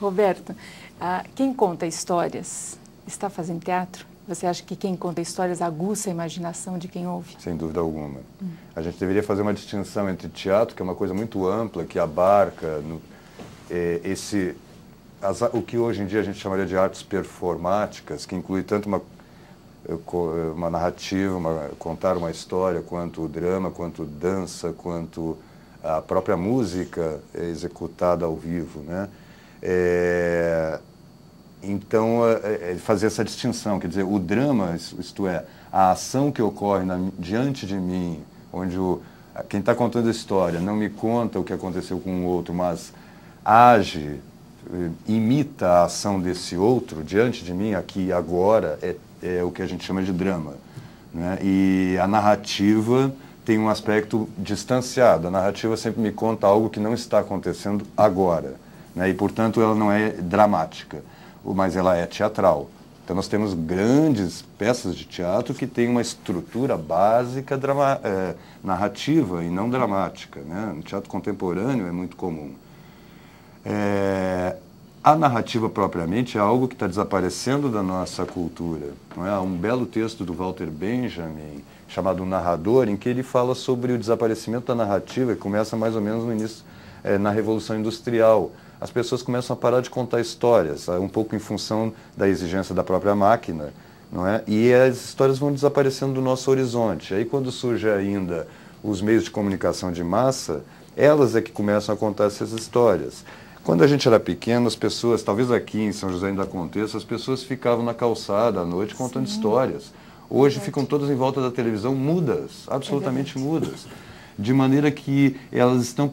Roberto, quem conta histórias está fazendo teatro? Você acha que quem conta histórias aguça a imaginação de quem ouve? Sem dúvida alguma. A gente deveria fazer uma distinção entre teatro, que é uma coisa muito ampla, que abarca o que hoje em dia a gente chamaria de artes performáticas, que inclui tanto uma narrativa, contar uma história, quanto o drama, quanto dança, quanto a própria música executada ao vivo, né? Então, fazer essa distinção, quer dizer, o drama, isto é, a ação que ocorre diante de mim, onde quem está contando a história não me conta o que aconteceu com o outro, mas age, imita a ação desse outro diante de mim, aqui e agora, é o que a gente chama de drama, né? E a narrativa tem um aspecto distanciado. A narrativa sempre me conta algo que não está acontecendo agora, né? E, portanto, ela não é dramática, mas ela é teatral. Então, nós temos grandes peças de teatro que têm uma estrutura básica narrativa e não dramática, né? No teatro contemporâneo é muito comum. A narrativa propriamente é algo que está desaparecendo da nossa cultura. Não é? Há um belo texto do Walter Benjamin, chamado O Narrador, em que ele fala sobre o desaparecimento da narrativa, que começa mais ou menos no início, na Revolução Industrial. As pessoas começam a parar de contar histórias, um pouco em função da exigência da própria máquina, não é? E as histórias vão desaparecendo do nosso horizonte. Aí, quando surge ainda os meios de comunicação de massa, elas é que começam a contar essas histórias. Quando a gente era pequeno, as pessoas, talvez aqui em São José ainda aconteça, as pessoas ficavam na calçada à noite contando histórias. Hoje ficam todas em volta da televisão mudas, absolutamente mudas. De maneira que elas estão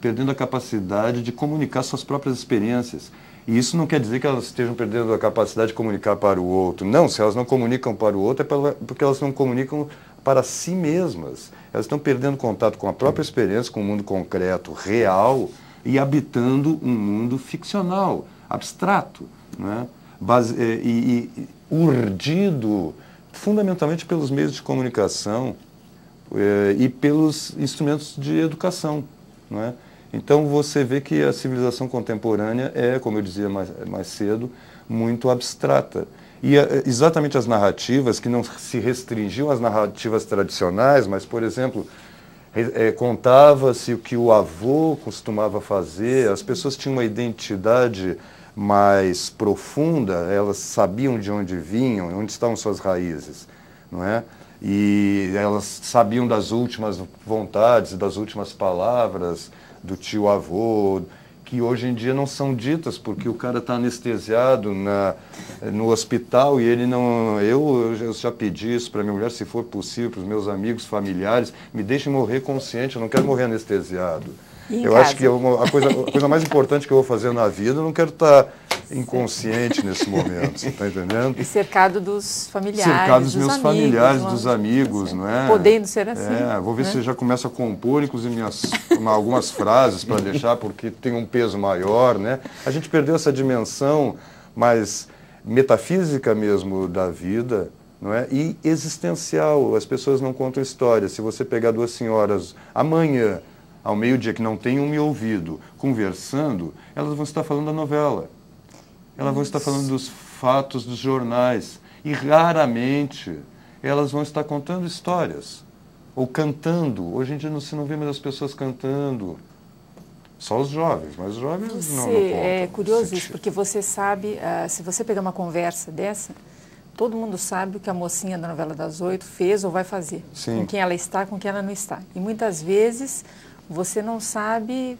perdendo a capacidade de comunicar suas próprias experiências. E isso não quer dizer que elas estejam perdendo a capacidade de comunicar para o outro. Não, se elas não comunicam para o outro é porque elas não comunicam para si mesmas. Elas estão perdendo contato com a própria experiência, com o mundo concreto, real, e habitando um mundo ficcional, abstrato, né? Urdido fundamentalmente pelos meios de comunicação e pelos instrumentos de educação, não é? Então você vê que a civilização contemporânea é, como eu dizia mais cedo, muito abstrata. E exatamente as narrativas, que não se restringiam às narrativas tradicionais, mas, por exemplo, contava-se o que o avô costumava fazer, as pessoas tinham uma identidade mais profunda, elas sabiam de onde vinham, onde estavam suas raízes, não é? E elas sabiam das últimas vontades, das últimas palavras do tio-avô, que hoje em dia não são ditas, porque o cara está anestesiado no hospital e ele não... Eu já pedi isso para minha mulher, se for possível, para os meus amigos, familiares, me deixem morrer consciente, eu não quero morrer anestesiado. Eu acho que a coisa mais importante que eu vou fazer na vida, eu não quero estar inconsciente nesse momento, você está entendendo? E cercado dos familiares, cercado dos meus familiares, dos amigos, não é? Podendo ser assim. Vou ver se eu já começo a compor, inclusive, algumas frases para deixar, porque tem um peso maior, né? A gente perdeu essa dimensão mais metafísica mesmo da vida, não é? E existencial. As pessoas não contam histórias. Se você pegar duas senhoras amanhã, ao meio-dia, que não tenham me ouvido, conversando, elas vão estar falando da novela. Elas vão estar falando dos fatos dos jornais. E raramente elas vão estar contando histórias. Ou cantando. Hoje em dia você não vê mais as pessoas cantando. Só os jovens, mas os jovens não contam. É curioso isso, porque você sabe, se você pegar uma conversa dessa, todo mundo sabe o que a mocinha da novela das 8 fez ou vai fazer. Sim. Com quem ela está, com quem ela não está. E muitas vezes você não sabe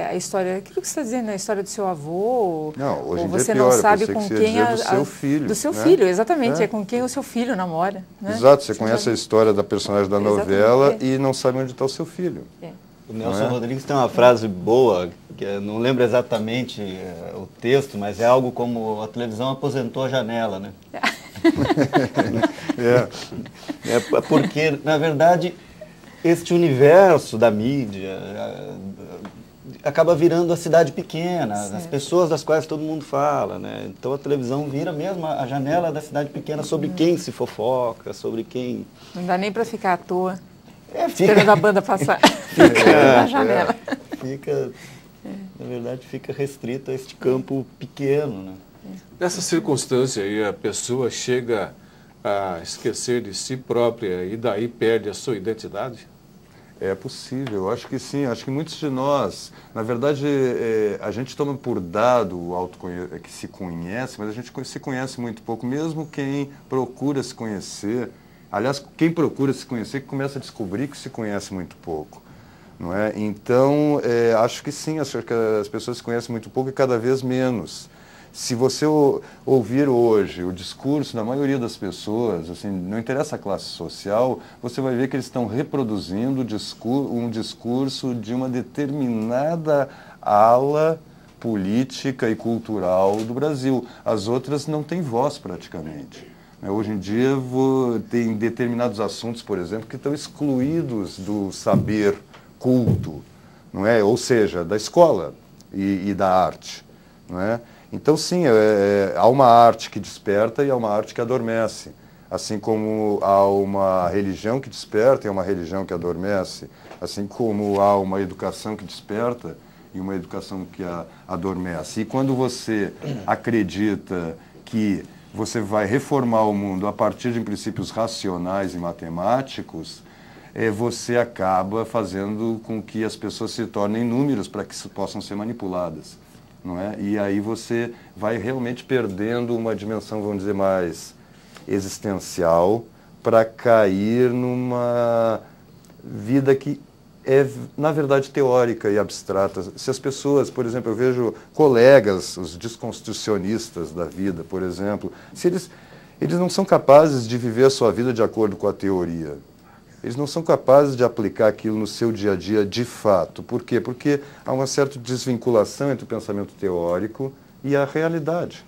a história... O que você está dizendo? A história do seu avô? Não, hoje ou em dia você é pior, não sabe eu com pensei que quem... você ia dizer do seu filho. Do seu né? filho, exatamente. É com quem o seu filho namora. Né? Exato, você conhece a história da personagem da novela Exatamente. e não sabe onde está o seu filho. O Nelson Rodrigues tem uma frase boa, que eu não lembro exatamente o texto, mas é algo como: a televisão aposentou a janela, né? Porque, na verdade, este universo da mídia acaba virando a cidade pequena, certo. As pessoas das quais todo mundo fala, né? Então a televisão vira mesmo a janela da cidade pequena, sobre quem se fofoca, sobre quem... Não dá nem para ficar à toa. Fica... Esperando a banda passar. Fica na janela. Fica... na verdade, fica restrito a este campo pequeno, né? Nessa circunstância aí, a pessoa chega a esquecer de si própria e daí perde a sua identidade? É possível, eu acho que sim. Acho que muitos de nós, na verdade, a gente toma por dado o que se conhece, mas a gente se conhece muito pouco, mesmo quem procura se conhecer. Aliás, quem procura se conhecer que começa a descobrir que se conhece muito pouco. Não é? Então, acho que sim, acho que as pessoas se conhecem muito pouco e cada vez menos. Se você ouvir hoje o discurso da maioria das pessoas, assim, não interessa a classe social, você vai ver que eles estão reproduzindo um discurso de uma determinada ala política e cultural do Brasil. As outras não têm voz praticamente. Hoje em dia tem determinados assuntos, por exemplo, que estão excluídos do saber culto, não é? Ou seja, da escola e da arte, não é? Então, sim, há uma arte que desperta e há uma arte que adormece. Assim como há uma religião que desperta e há uma religião que adormece. Assim como há uma educação que desperta e uma educação que adormece. E quando você acredita que você vai reformar o mundo a partir de princípios racionais e matemáticos, você acaba fazendo com que as pessoas se tornem números para que possam ser manipuladas. Não é? E aí você vai realmente perdendo uma dimensão, vamos dizer, mais existencial para cair numa vida que é, na verdade, teórica e abstrata. Se as pessoas, por exemplo, eu vejo colegas, os desconstrucionistas da vida, por exemplo, se eles não são capazes de viver a sua vida de acordo com a teoria. Eles não são capazes de aplicar aquilo no seu dia a dia de fato. Por quê? Porque há uma certa desvinculação entre o pensamento teórico e a realidade.